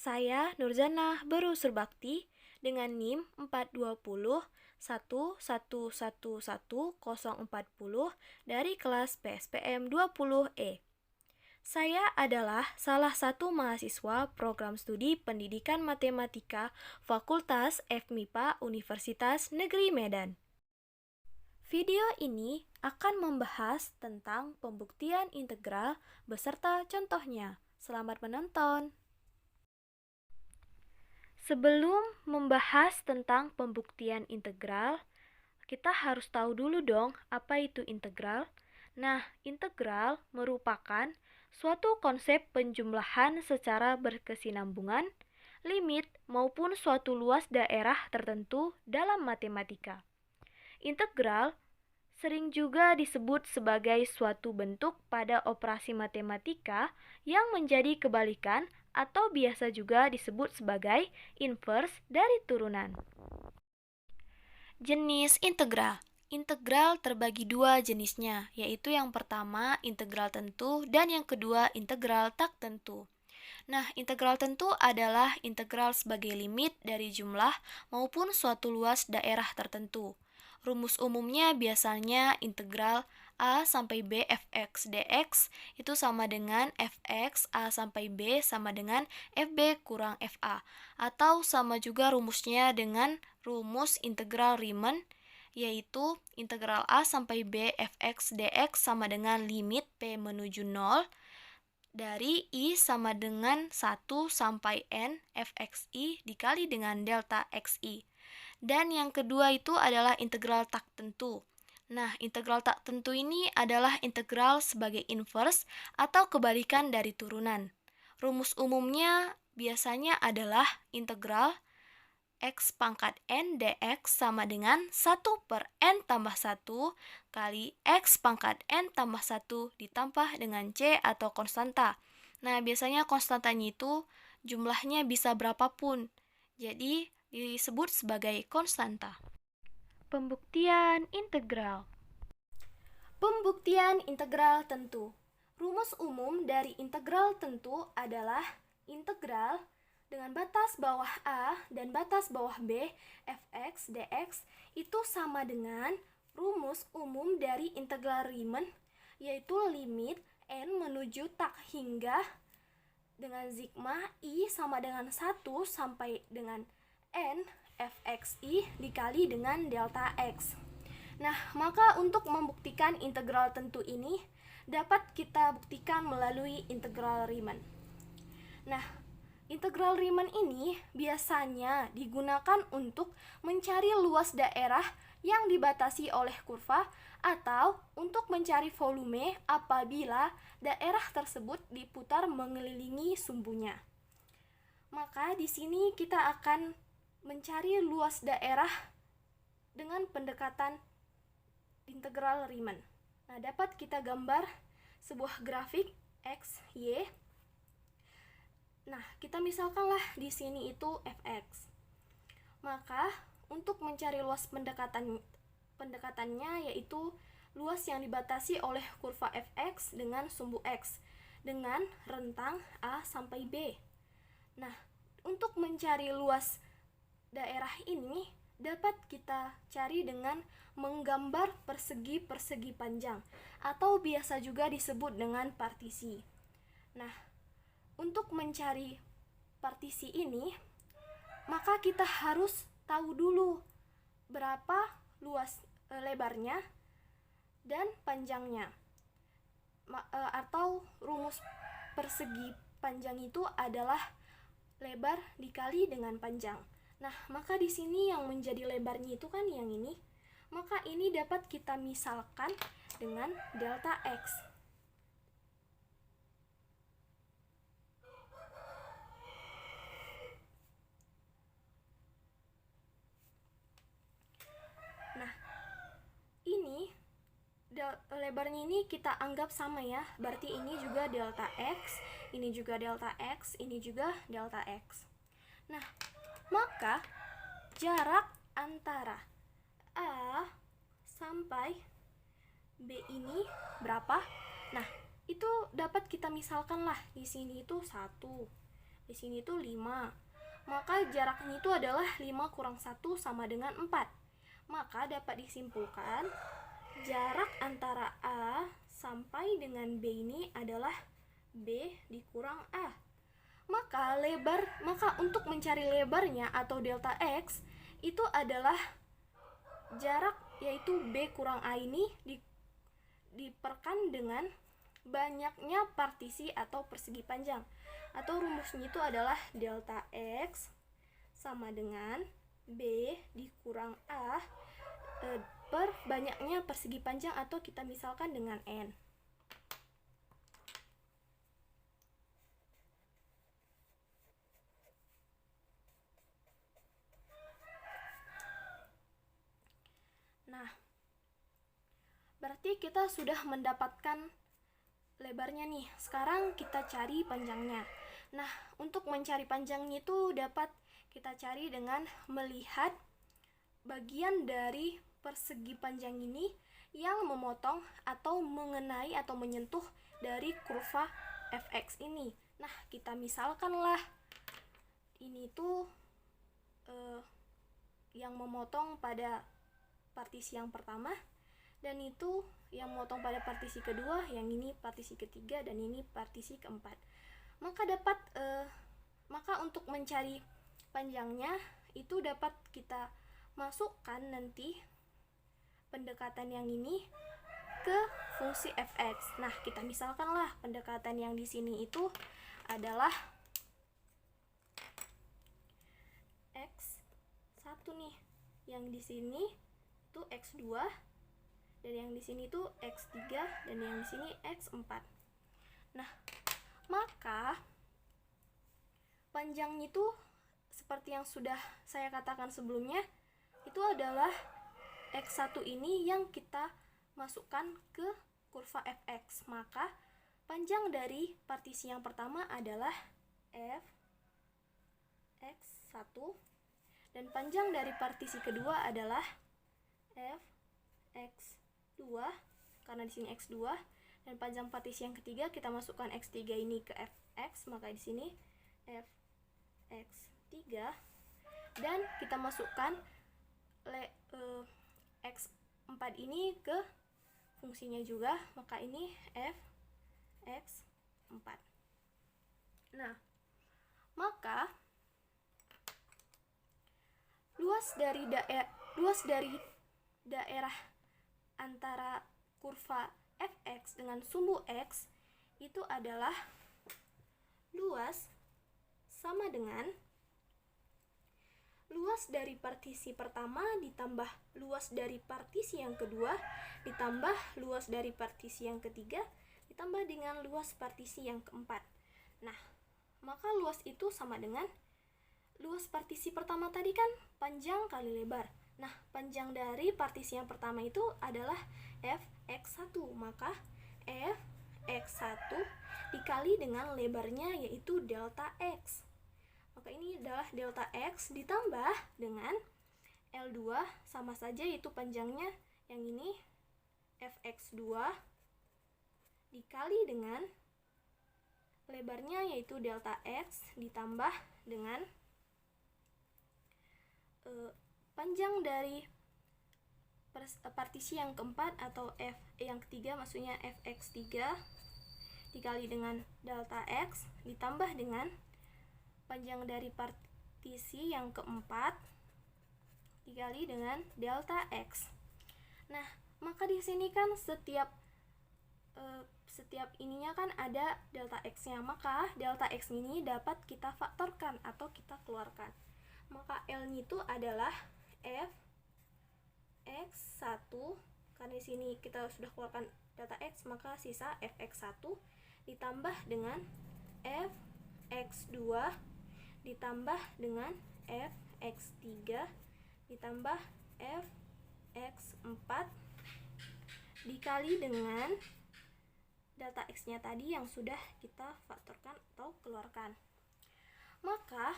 Saya Nurzana Baru Surbakti dengan NIM 420 111114040 dari kelas PSPM 20E. Saya adalah salah satu mahasiswa program studi Pendidikan Matematika Fakultas FMIPA Universitas Negeri Medan. Video ini akan membahas tentang pembuktian integral beserta contohnya. Selamat menonton! Sebelum membahas tentang pembuktian integral, kita harus tahu dulu dong apa itu integral. Nah, integral merupakan suatu konsep penjumlahan secara berkesinambungan, limit, maupun suatu luas daerah tertentu dalam matematika. Integral sering juga disebut sebagai suatu bentuk pada operasi matematika yang menjadi kebalikan atau biasa juga disebut sebagai inverse dari turunan. Jenis integral. Integral terbagi dua jenisnya, yaitu yang pertama integral tentu dan yang kedua integral tak tentu. Nah, integral tentu adalah integral sebagai limit dari jumlah maupun suatu luas daerah tertentu. Rumus umumnya biasanya integral A sampai B fx dx itu sama dengan fx A sampai B sama dengan fb kurang fa. Atau sama juga rumusnya dengan rumus integral Riemann, yaitu integral A sampai B fx dx sama dengan limit P menuju 0 dari I sama dengan 1 sampai N fxi dikali dengan delta xi. Dan yang kedua itu adalah integral tak tentu. Nah, integral tak tentu ini adalah integral sebagai inverse atau kebalikan dari turunan. Rumus umumnya biasanya adalah integral x pangkat n dx sama dengan 1 per n tambah 1 kali x pangkat n tambah 1 ditambah dengan c atau konstanta. Nah, biasanya konstantanya itu jumlahnya bisa berapapun. Jadi, disebut sebagai konstanta. Pembuktian integral. Pembuktian integral tentu. Rumus umum dari integral tentu adalah integral dengan batas bawah A dan batas bawah B fx dx itu sama dengan rumus umum dari integral Riemann, yaitu limit n menuju tak hingga dengan sigma I sama dengan 1 sampai dengan n fxi dikali dengan delta x. Nah, maka untuk membuktikan integral tentu ini dapat kita buktikan melalui integral Riemann. Nah, integral Riemann ini biasanya digunakan untuk mencari luas daerah yang dibatasi oleh kurva atau untuk mencari volume apabila daerah tersebut diputar mengelilingi sumbunya. Maka di sini kita akan mencari luas daerah dengan pendekatan integral Riemann. Nah, dapat kita gambar sebuah grafik x, y. Nah, kita misalkanlah di sini itu fx. Maka, untuk mencari luas pendekatannya yaitu luas yang dibatasi oleh kurva fx dengan sumbu x dengan rentang A sampai B. Nah, untuk mencari luas daerah ini dapat kita cari dengan menggambar persegi-persegi panjang atau biasa juga disebut dengan partisi. Nah, untuk mencari partisi ini, maka kita harus tahu dulu berapa luas lebarnya dan panjangnya. Atau rumus persegi panjang itu adalah lebar dikali dengan panjang. Nah, maka di sini yang menjadi lebarnya itu kan yang ini. Maka ini dapat kita misalkan dengan delta x. Nah, ini lebarnya ini kita anggap sama ya. Berarti ini juga delta x, ini juga delta x, ini juga delta x. Nah, maka jarak antara A sampai B ini berapa? Nah, itu dapat kita misalkan lah di sini itu 1. Di sini tuh 5. Maka jaraknya itu adalah 5 kurang 1 sama dengan 4. Maka dapat disimpulkan jarak antara A sampai dengan B ini adalah B dikurang A. Maka untuk mencari lebarnya atau delta X itu adalah jarak, yaitu B kurang A ini diperkan dengan banyaknya partisi atau persegi panjang. Atau rumusnya itu adalah delta X sama dengan B dikurang A per banyaknya persegi panjang, atau kita misalkan dengan N. Nah, berarti kita sudah mendapatkan lebarnya nih. Sekarang kita cari panjangnya. Nah, untuk mencari panjangnya itu dapat kita cari dengan melihat bagian dari persegi panjang ini yang memotong atau mengenai atau menyentuh dari kurva fx ini. Nah, kita misalkanlah ini tuh yang memotong pada partisi yang pertama, dan itu yang memotong pada partisi kedua, yang ini partisi ketiga, dan ini partisi keempat. Maka untuk mencari panjangnya itu dapat kita masukkan nanti pendekatan yang ini ke fungsi fx. Nah, kita misalkanlah pendekatan yang di sini itu adalah x1 nih, yang di sini itu x2, dan yang di sini tuh x3, dan yang di sini x4. Nah, maka panjangnya itu seperti yang sudah saya katakan sebelumnya, itu adalah x1 ini yang kita masukkan ke kurva fx. Maka panjang dari partisi yang pertama adalah fx1, dan panjang dari partisi kedua adalah fx2, karena di sini x2, dan panjang partisi yang ketiga kita masukkan x3 ini ke fx, maka di sini fx3, dan kita masukkan x4 ini ke fungsinya juga, maka ini fx4. Nah, maka luas dari daerah antara kurva fx dengan sumbu x itu adalah luas sama dengan luas dari partisi pertama ditambah luas dari partisi yang kedua ditambah luas dari partisi yang ketiga ditambah dengan luas partisi yang keempat. Nah, maka luas itu sama dengan luas partisi pertama tadi kan panjang kali lebar. Nah, panjang dari partisi yang pertama itu adalah fx1, maka fx1 dikali dengan lebarnya yaitu delta x. Maka ini adalah delta x ditambah dengan L2, sama saja yaitu panjangnya yang ini fx2 dikali dengan lebarnya yaitu delta x ditambah dengan panjang dari partisi yang keempat atau yang ketiga, maksudnya fx3 dikali dengan delta x ditambah dengan panjang dari partisi yang keempat dikali dengan delta x. Nah, maka di sini kan setiap ininya kan ada delta x-nya, maka delta x ini dapat kita faktorkan atau kita keluarkan. Maka L-nya itu adalah fx1, karena di sini kita sudah keluarkan delta x, maka sisa fx1 ditambah dengan fx2 ditambah dengan fx3 ditambah fx4 dikali dengan delta x-nya tadi yang sudah kita faktorkan atau keluarkan. Maka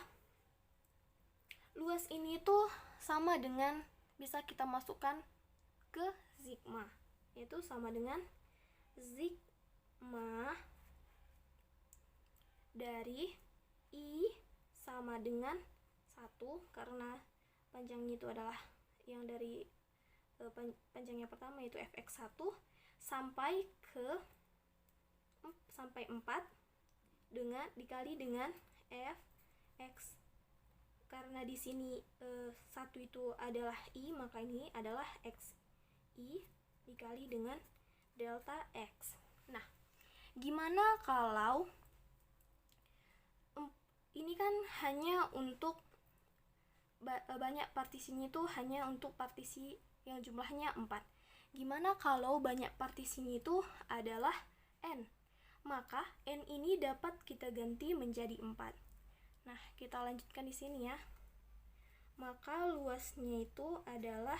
luas ini tuh sama dengan bisa kita masukkan ke sigma, yaitu sama dengan sigma dari I sama dengan 1 karena panjangnya itu adalah yang dari panjangnya pertama yaitu fx1 sampai 4 dengan dikali dengan fx. Karena di sini 1 itu adalah i, maka ini adalah xi dikali dengan delta x. Nah, gimana kalau ini kan hanya untuk banyak partisinya itu hanya untuk partisi yang jumlahnya 4. Gimana kalau banyak partisinya itu adalah n? Maka n ini dapat kita ganti menjadi 4. Nah, kita lanjutkan di sini ya. Maka luasnya itu adalah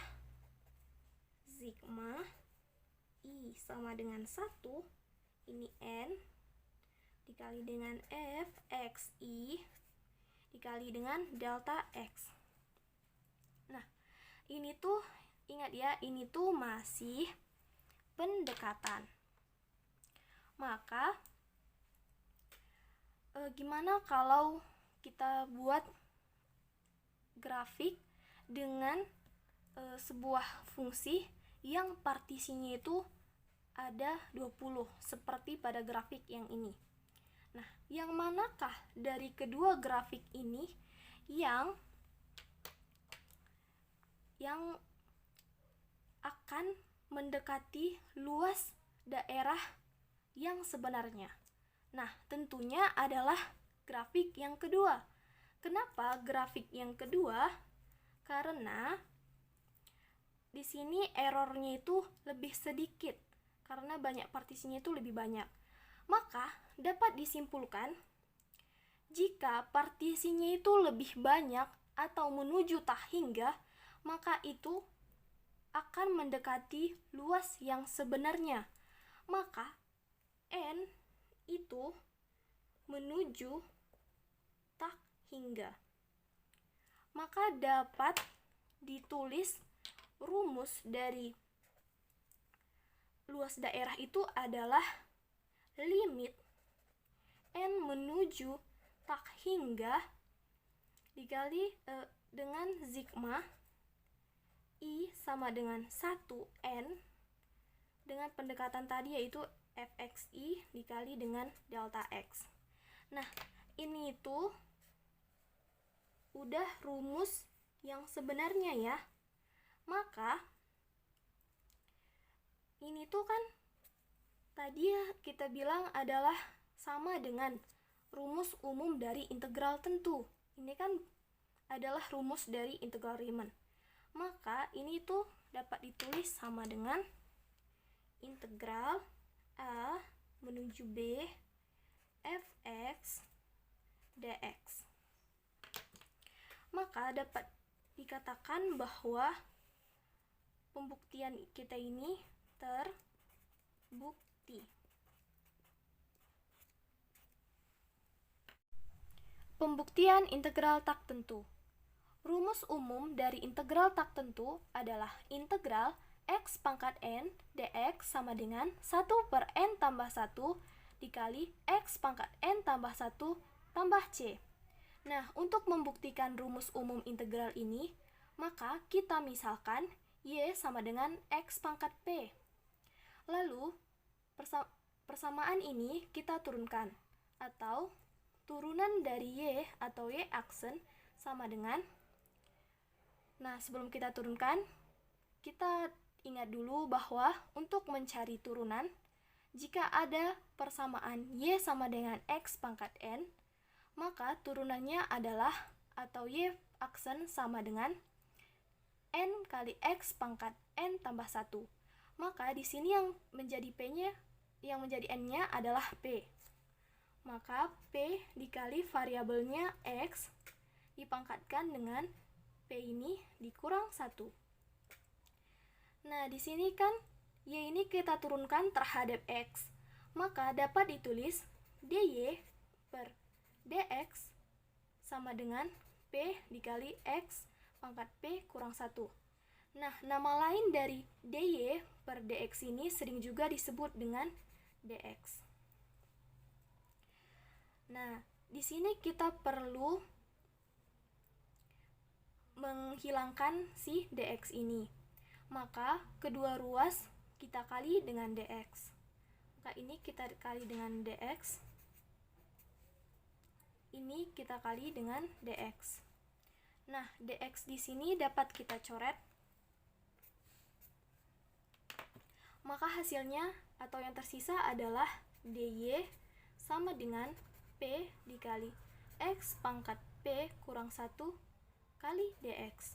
sigma i sama dengan 1, ini n, dikali dengan fxi dikali dengan delta x. Nah, ini tuh ingat ya, ini tuh masih pendekatan. Maka gimana kalau kita buat grafik dengan sebuah fungsi yang partisinya itu ada 20 seperti pada grafik yang ini. Nah, yang manakah dari kedua grafik ini yang akan mendekati luas daerah yang sebenarnya? Nah, tentunya adalah grafik yang kedua. Kenapa grafik yang kedua? Karena di sini errornya itu lebih sedikit karena banyak partisinya itu lebih banyak. Maka dapat disimpulkan jika partisinya itu lebih banyak atau menuju tak hingga, maka itu akan mendekati luas yang sebenarnya. Maka n itu menuju tak hingga. Maka dapat ditulis rumus dari luas daerah itu adalah limit n menuju tak hingga dikali dengan sigma i sama dengan 1n dengan pendekatan tadi yaitu fxi dikali dengan delta x. Nah, ini tuh udah rumus yang sebenarnya ya. Maka ini tuh kan tadi ya kita bilang adalah sama dengan rumus umum dari integral tentu. Ini kan adalah rumus dari integral Riemann. Maka ini tuh dapat ditulis sama dengan integral a menuju b fx dx. Maka dapat dikatakan bahwa pembuktian kita ini terbukti. Pembuktian integral tak tentu. Rumus umum dari integral tak tentu adalah integral x pangkat n dx sama dengan 1 per n tambah 1 dikali x pangkat n tambah 1 tambah c. Nah, untuk membuktikan rumus umum integral ini, maka kita misalkan y sama dengan x pangkat p. Lalu, persamaan ini kita turunkan, atau turunan dari y atau y aksen sama dengan. Nah, sebelum kita turunkan, kita ingat dulu bahwa untuk mencari turunan, jika ada persamaan y sama dengan x pangkat n, maka turunannya adalah atau y aksen sama dengan n kali x pangkat n tambah 1. Maka di sini yang menjadi p-nya, yang menjadi n-nya adalah p. Maka p dikali variabelnya x dipangkatkan dengan p ini dikurang 1. Nah, di sini kan y ini kita turunkan terhadap x. Maka dapat ditulis dy per dx sama dengan p dikali x pangkat p kurang 1. Nah, nama lain dari dy per dx ini sering juga disebut dengan dx. Nah, Di sini kita perlu menghilangkan si dx ini. Maka kedua ruas kita kali dengan dx. Maka ini kita kali dengan dx. Ini kita kali dengan dx. Nah, dx di sini dapat kita coret. Maka hasilnya atau yang tersisa adalah dy sama dengan p dikali x pangkat p kurang 1 kali dx.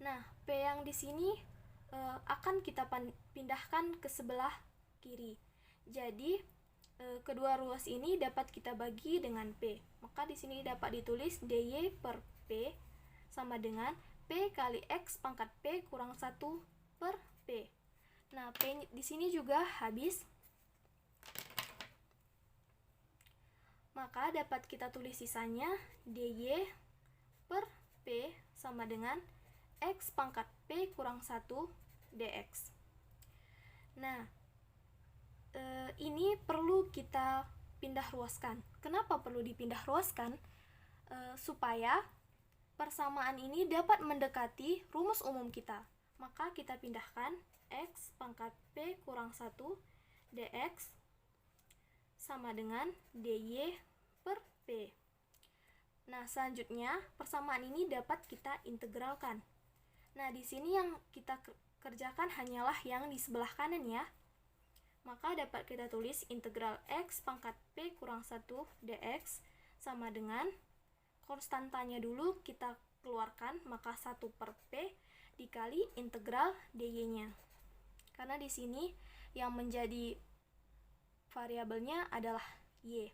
Nah, p yang di sini akan kita pindahkan ke sebelah kiri. Jadi, kedua ruas ini dapat kita bagi dengan p. Maka di sini dapat ditulis dy per p sama dengan p kali x pangkat p kurang 1 per p. Nah, p di sini juga habis. Maka dapat kita tulis sisanya dy per p sama dengan x pangkat p kurang 1 dx. Nah, ini perlu kita pindah ruaskan. Kenapa perlu dipindah ruaskan? Supaya persamaan ini dapat mendekati rumus umum kita. Maka kita pindahkan x pangkat p kurang 1 dx sama dengan dy per p. Nah, selanjutnya persamaan ini dapat kita integralkan. Nah, di sini yang kita kerjakan hanyalah yang di sebelah kanan ya. Maka dapat kita tulis integral x pangkat p kurang 1 dx sama dengan konstantanya dulu kita keluarkan, maka 1 per p dikali integral dy-nya. Karena di sini yang menjadi variabelnya adalah y.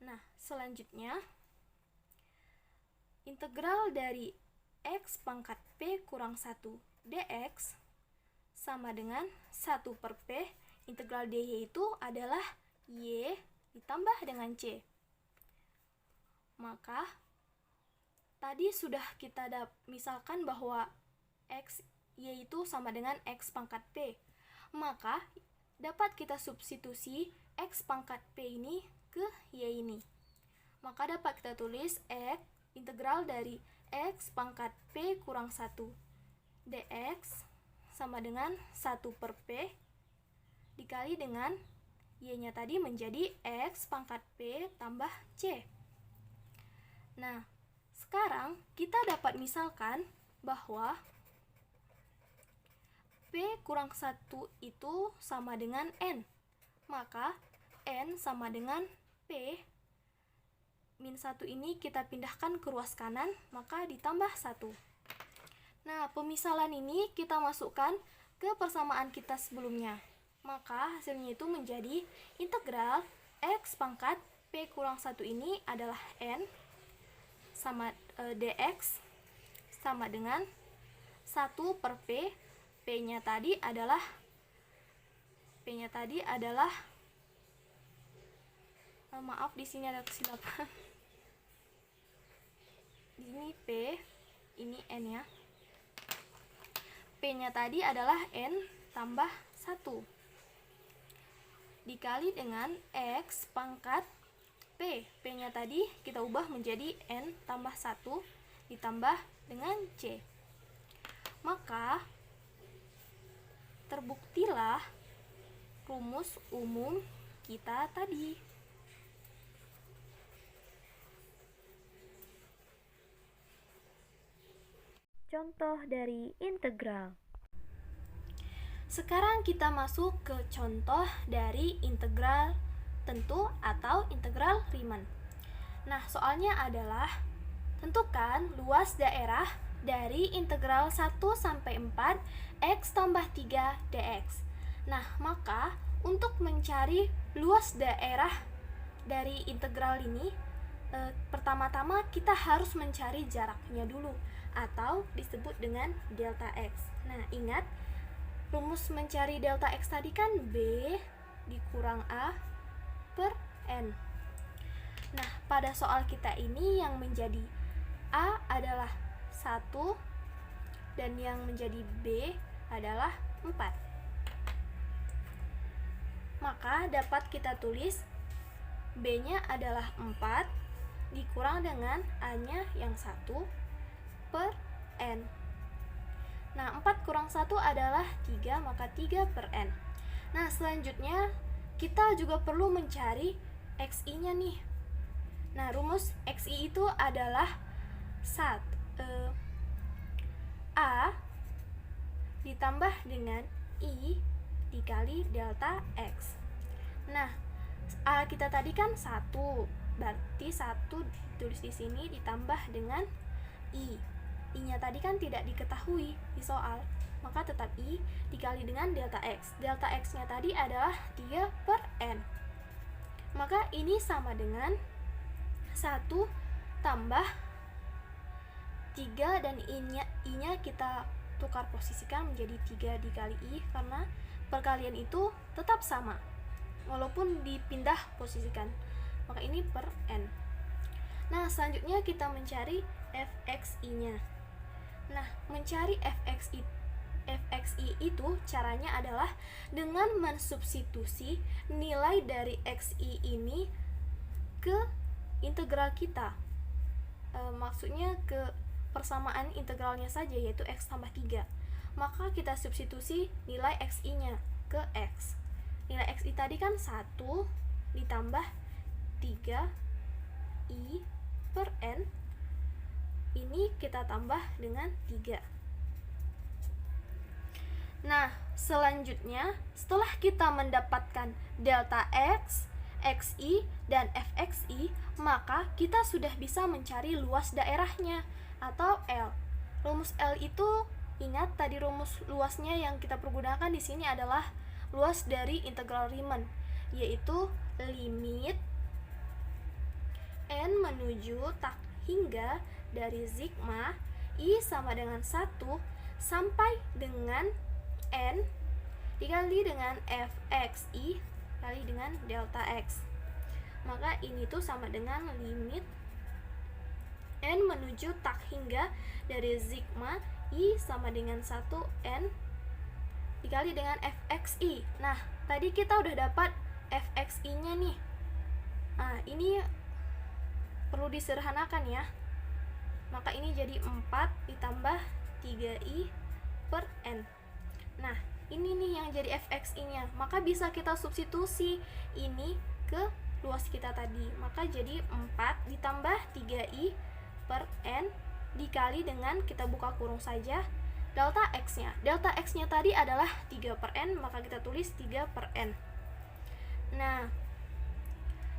Nah, selanjutnya integral dari x pangkat p kurang 1 dx sama dengan 1 per p, integral dy itu adalah y ditambah dengan c. Maka tadi sudah kita misalkan bahwa x y itu sama dengan x pangkat p. Maka dapat kita substitusi x pangkat p ini ke y ini. Maka dapat kita tulis x integral dari x pangkat p kurang 1 dx sama dengan 1 per p dikali dengan y-nya tadi menjadi x pangkat p tambah c. Nah, sekarang kita dapat misalkan bahwa p kurang 1 itu sama dengan n. Maka n sama dengan p min 1 ini kita pindahkan ke ruas kanan, maka ditambah 1. Nah, pemisalan ini kita masukkan ke persamaan kita sebelumnya. Maka hasilnya itu menjadi integral x pangkat p kurang 1 ini adalah n sama dx sama dengan 1 per p. P-nya tadi adalah maaf, di sini ada kesilapan. Di sini p, ini n ya. P-nya tadi adalah n tambah 1 dikali dengan x pangkat p. P-nya tadi kita ubah menjadi n tambah 1 ditambah dengan c. Maka terbuktilah rumus umum kita tadi. Contoh dari integral. Sekarang kita masuk ke contoh dari integral tentu atau integral Riemann. Nah, soalnya adalah tentukan luas daerah dari integral 1 sampai 4 x tambah 3 dx. Nah, maka untuk mencari luas daerah dari integral ini, pertama-tama kita harus mencari jaraknya dulu, atau disebut dengan delta x. Nah, ingat rumus mencari delta x tadi kan b dikurang a per n. Nah, pada soal kita ini yang menjadi a adalah 1 dan yang menjadi b adalah 4. Maka dapat kita tulis B-nya adalah 4 dikurang dengan A-nya yang 1 per N. Nah, 4 kurang 1 adalah 3, maka 3 per N. Nah, selanjutnya kita juga perlu mencari XI-nya nih. Nah, rumus XI itu adalah A ditambah dengan I dikali delta X. Nah, A kita tadi kan 1, berarti 1 ditulis di sini ditambah dengan I. I-nya tadi kan tidak diketahui di soal, maka tetap I dikali dengan delta X. Delta X-nya tadi adalah 3 per N. Maka ini sama dengan 1 tambah 3 dan I-nya kita tukar posisikan menjadi 3 dikali I karena perkalian itu tetap sama walaupun dipindah posisikan. Maka ini per N. Nah, selanjutnya kita mencari fxi-nya. Nah, mencari fxi itu caranya adalah dengan mensubstitusi nilai dari xi ini ke integral kita. Maksudnya ke persamaan integralnya saja, yaitu x tambah 3. Maka kita substitusi nilai xi-nya ke x. Nilai xi tadi kan 1 ditambah 3 I per N. Ini kita tambah dengan 3. Nah, selanjutnya setelah kita mendapatkan delta X, XI, dan fxi, maka kita sudah bisa mencari luas daerahnya atau L. Rumus L itu, ingat tadi rumus luasnya yang kita pergunakan di sini adalah luas dari integral Riemann, yaitu limit N menuju tak hingga dari sigma I sama dengan 1 sampai dengan N dikali dengan fxi kali dengan delta X. Maka ini tuh sama dengan limit N menuju tak hingga dari sigma I sama dengan 1 N dikali dengan fxi. Nah, tadi kita udah dapat fxi-nya nih. Nah, ini perlu disederhanakan ya. Maka ini jadi 4 ditambah 3i per N. Nah, ini nih yang jadi fxi-nya. Maka bisa kita substitusi ini ke luas kita tadi. Maka jadi 4 ditambah 3i per N dikali dengan, kita buka kurung saja, delta X-nya. Delta X-nya tadi adalah 3 per N, maka kita tulis 3 per N. Nah,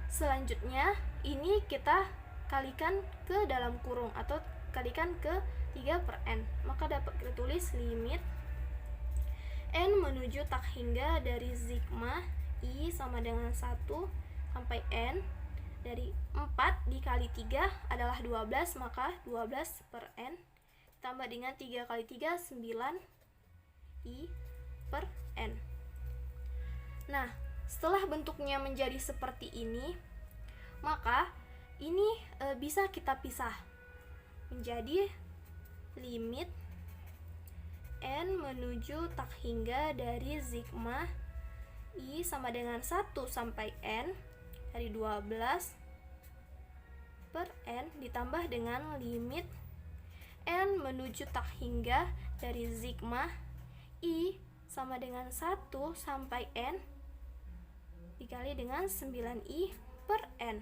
selanjutnya ini kita kalikan ke dalam kurung atau kalikan ke 3 per N. Maka dapat kita tulis limit N menuju tak hingga dari sigma I sama dengan 1 sampai N dari 4 dikali 3 adalah 12, maka 12 per N ditambah dengan 3 kali 3, 9 I per N. Nah, setelah bentuknya menjadi seperti ini, maka ini bisa kita pisah menjadi limit N menuju tak hingga dari sigma I sama dengan 1 sampai N dari 12 per N ditambah dengan limit N menuju tak hingga dari sigma I sama dengan 1 sampai N dikali dengan 9i per N.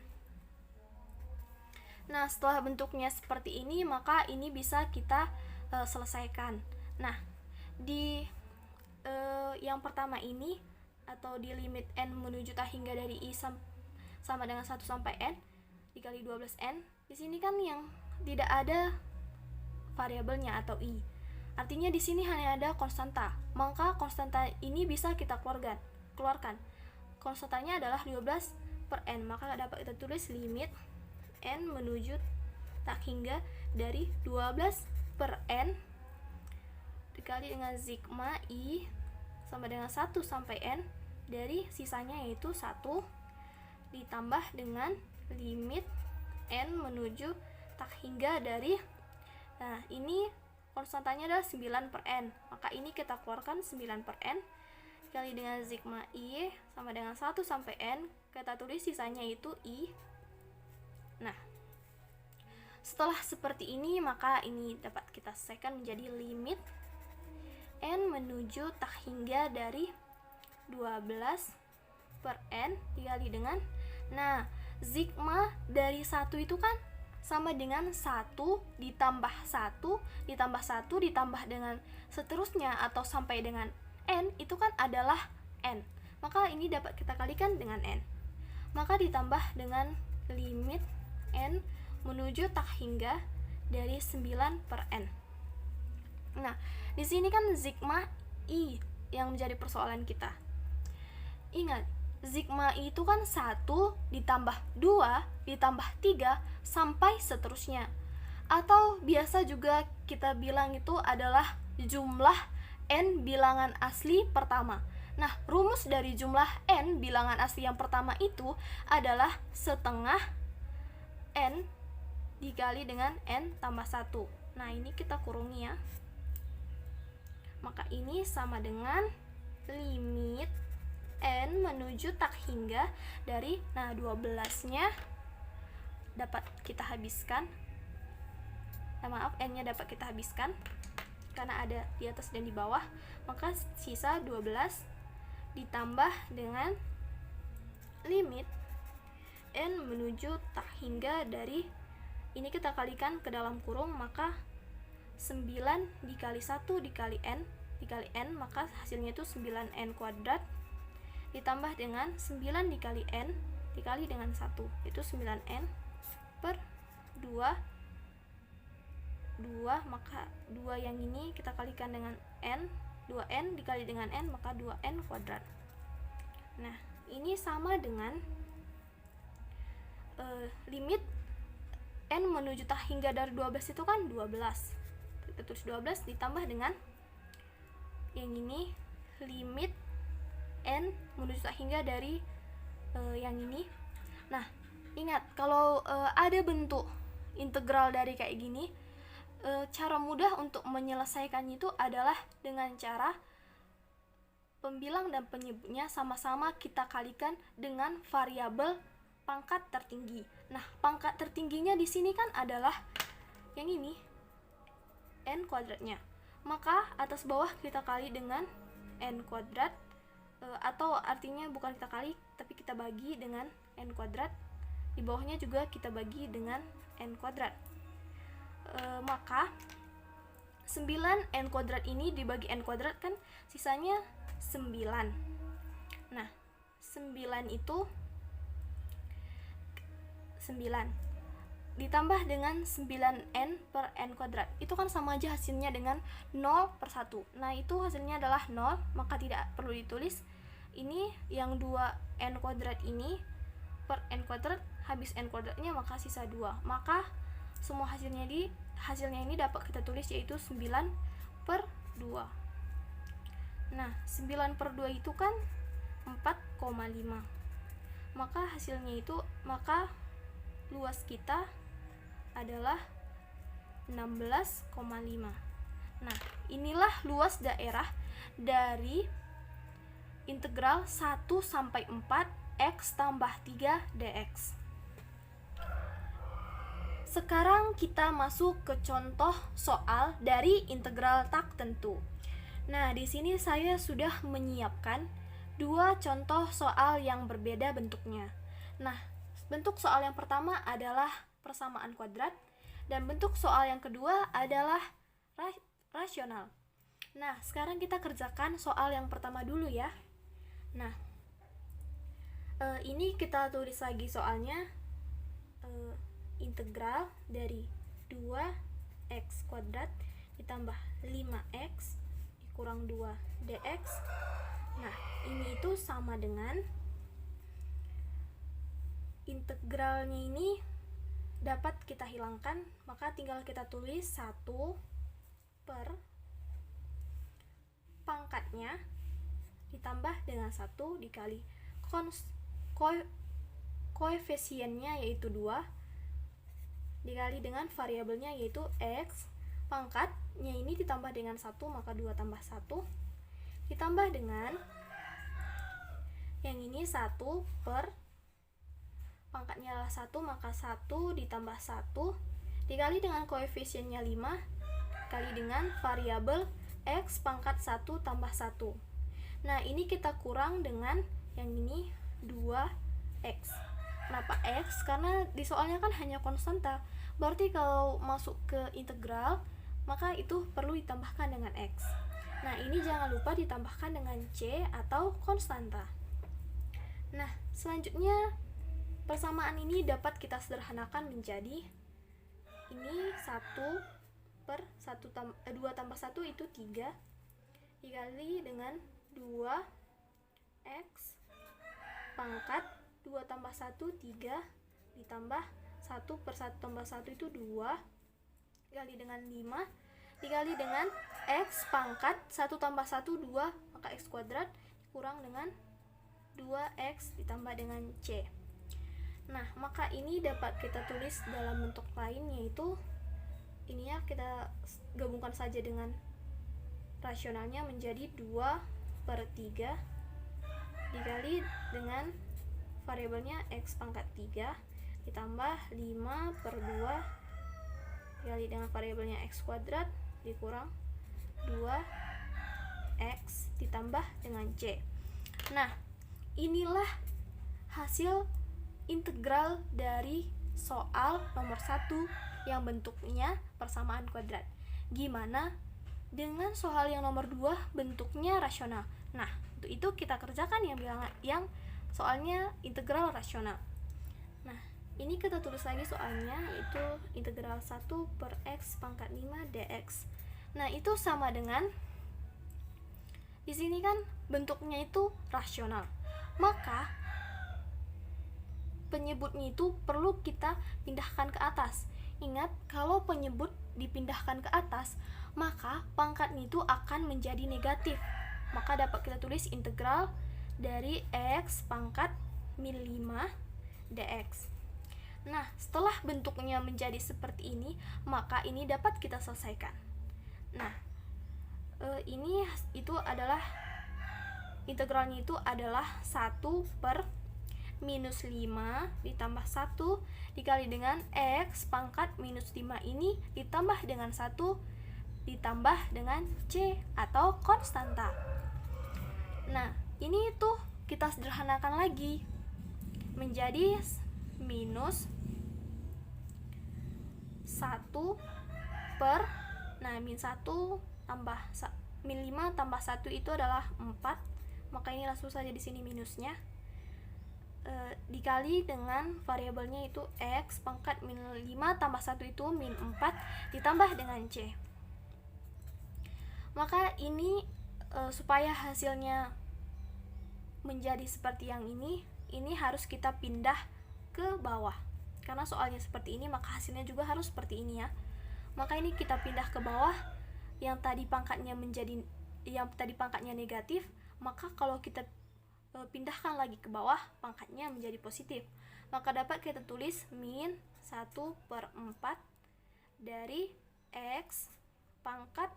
Nah, setelah bentuknya seperti ini, maka ini bisa kita selesaikan. Nah, di yang pertama ini, atau di limit N menuju tak hingga dari I sama dengan 1 sampai N dikali 12N, di sini kan yang tidak ada variabelnya atau I. Artinya di sini hanya ada konstanta. Maka konstanta ini bisa kita keluarkan. Konstantanya adalah 12 per N, maka dapat kita tulis limit N menuju tak hingga dari 12 per N dikali dengan sigma I sama dengan 1 sampai N dari sisanya yaitu 1 ditambah dengan limit N menuju tak hingga dari, nah ini konstantanya adalah 9 per N, maka ini kita keluarkan 9 per N dikali dengan sigma I sama dengan 1 sampai N kita tulis sisanya itu I. Nah, setelah seperti ini, maka ini dapat kita selesaikan menjadi limit N menuju tak hingga dari 12 per N dikali dengan, nah, sigma dari 1 itu kan sama dengan 1 ditambah 1 ditambah 1 ditambah dengan seterusnya atau sampai dengan N, itu kan adalah N. Maka ini dapat kita kalikan dengan N. Maka ditambah dengan limit N menuju tak hingga dari 9 per N. Nah, di sini kan sigma I yang menjadi persoalan kita. Ingat, sigma I itu kan 1 ditambah 2 ditambah 3 sampai seterusnya. Atau biasa juga kita bilang itu adalah jumlah N bilangan asli pertama. Nah, rumus dari jumlah N bilangan asli yang pertama itu adalah setengah N dikali dengan N tambah 1. Nah, ini kita kurungi ya. Maka ini sama dengan limit N menuju tak hingga dari, nah, 12-nya dapat kita habiskan. Maaf, N-nya dapat kita habiskan karena ada di atas dan di bawah. Maka sisa 12 ditambah dengan limit N menuju tak hingga dari, ini kita kalikan ke dalam kurung, maka 9 dikali 1 dikali N dikali N, maka hasilnya itu 9N kuadrat ditambah dengan 9 dikali N dikali dengan 1, itu 9N per 2, maka 2 yang ini kita kalikan dengan N, 2N dikali dengan N, maka 2N kuadrat. Nah, ini sama dengan limit N menuju tak hingga dari 12 itu kan 12. Kita tulis 12 ditambah dengan yang ini limit N menuju tak hingga dari yang ini. Nah, ingat kalau ada bentuk integral dari kayak gini, cara mudah untuk menyelesaikannya itu adalah dengan cara pembilang dan penyebutnya sama-sama kita kalikan dengan variabel pangkat tertinggi. Nah, pangkat tertingginya di sini kan adalah yang ini, N kuadratnya. Maka atas bawah kita kali dengan N kuadrat, atau artinya bukan kita kali, tapi kita bagi dengan N kuadrat. Di bawahnya juga kita bagi dengan N kuadrat. Maka 9N kuadrat ini dibagi N kuadrat kan sisanya 9. Nah, 9 itu 9 ditambah dengan 9N per N kuadrat, itu kan sama aja hasilnya dengan 0 per 1. Nah, itu hasilnya adalah 0, maka tidak perlu ditulis. Ini yang 2N kuadrat ini per N kuadrat, habis N kuadratnya maka sisa 2. Maka semua hasilnya ini dapat kita tulis yaitu 9 per 2. Nah, 9 per 2 itu kan 4,5. Maka hasilnya itu, maka luas kita adalah 16,5. Nah, inilah luas daerah dari integral 1 sampai 4 X tambah 3 dx. Sekarang kita masuk ke contoh soal dari integral tak tentu. Nah, di sini saya sudah menyiapkan dua contoh soal yang berbeda bentuknya. Nah, bentuk soal yang pertama adalah persamaan kuadrat, dan bentuk soal yang kedua adalah rasional. Nah, sekarang kita kerjakan soal yang pertama dulu ya. Nah, ini kita tulis lagi soalnya, integral dari 2x kuadrat ditambah 5x dikurang 2 dx. Nah, ini itu sama dengan integralnya ini dapat kita hilangkan, maka tinggal kita tulis 1 per pangkatnya ditambah dengan 1 dikali koefisiennya yaitu 2 dikali dengan variabelnya yaitu x. Pangkatnya ini ditambah dengan 1, maka 2 tambah 1 ditambah dengan yang ini 1 per pangkatnya adalah 1, maka 1 ditambah 1 dikali dengan koefisiennya 5 kali dengan variabel X pangkat 1 tambah 1. Nah, ini kita kurang dengan yang ini 2X. Kenapa X? Karena di soalnya kan hanya konstanta. Berarti kalau masuk ke integral, maka itu perlu ditambahkan dengan X. Nah, ini jangan lupa ditambahkan dengan C atau konstanta. Nah, selanjutnya persamaan ini dapat kita sederhanakan menjadi ini 2 tambah 1 itu 3 dikali dengan 2X pangkat 2 tambah 1 3 ditambah 1 per 1 tambah 1 itu 2 dikali dengan 5 dikali dengan X pangkat 1 tambah 1 2 maka X kuadrat dikurang dengan 2X ditambah dengan C. Nah, maka ini dapat kita tulis dalam bentuk lain, yaitu ini ya, kita gabungkan saja dengan rasionalnya menjadi 2/3 dikali dengan variabelnya X pangkat 3 ditambah 5/2 dikali dengan variabelnya X kuadrat dikurang 2X ditambah dengan C. Nah, inilah hasil integral dari soal nomor 1 yang bentuknya persamaan kuadrat. Gimana dengan soal yang nomor 2 bentuknya rasional? Nah, untuk itu kita kerjakan yang soalnya integral rasional. Nah, ini kita tulis lagi soalnya, yaitu integral 1 per X pangkat 5 dx. Nah, itu sama dengan di sini kan bentuknya itu rasional. Maka penyebutnya itu perlu kita pindahkan ke atas. Ingat, kalau penyebut dipindahkan ke atas, maka pangkatnya itu akan menjadi negatif. Maka dapat kita tulis integral dari X pangkat min 5 dx. Nah, setelah bentuknya menjadi seperti ini, maka ini dapat kita selesaikan. Nah, ini itu adalah integralnya itu adalah 1 per minus 5 ditambah 1 dikali dengan X pangkat minus 5 ini ditambah dengan 1 ditambah dengan C atau konstanta. Nah, ini tuh kita sederhanakan lagi menjadi minus 1 per min 1 tambah min 5 tambah 1 itu adalah 4. Maka ini langsung saja di sini minusnya. Dikali dengan variabelnya itu X pangkat min 5 tambah 1 itu min 4 ditambah dengan C. Maka ini supaya hasilnya menjadi seperti yang ini harus kita pindah ke bawah. Karena soalnya seperti ini, maka hasilnya juga harus seperti ini ya. Maka ini kita pindah ke bawah, yang tadi pangkatnya negatif, maka kalau kita pindahkan lagi ke bawah, pangkatnya menjadi positif. Maka dapat kita tulis min 1/4 dari X pangkat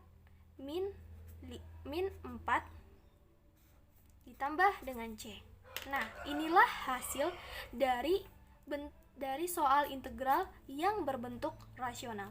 min 4 ditambah dengan C. Nah, inilah hasil dari soal integral yang berbentuk rasional.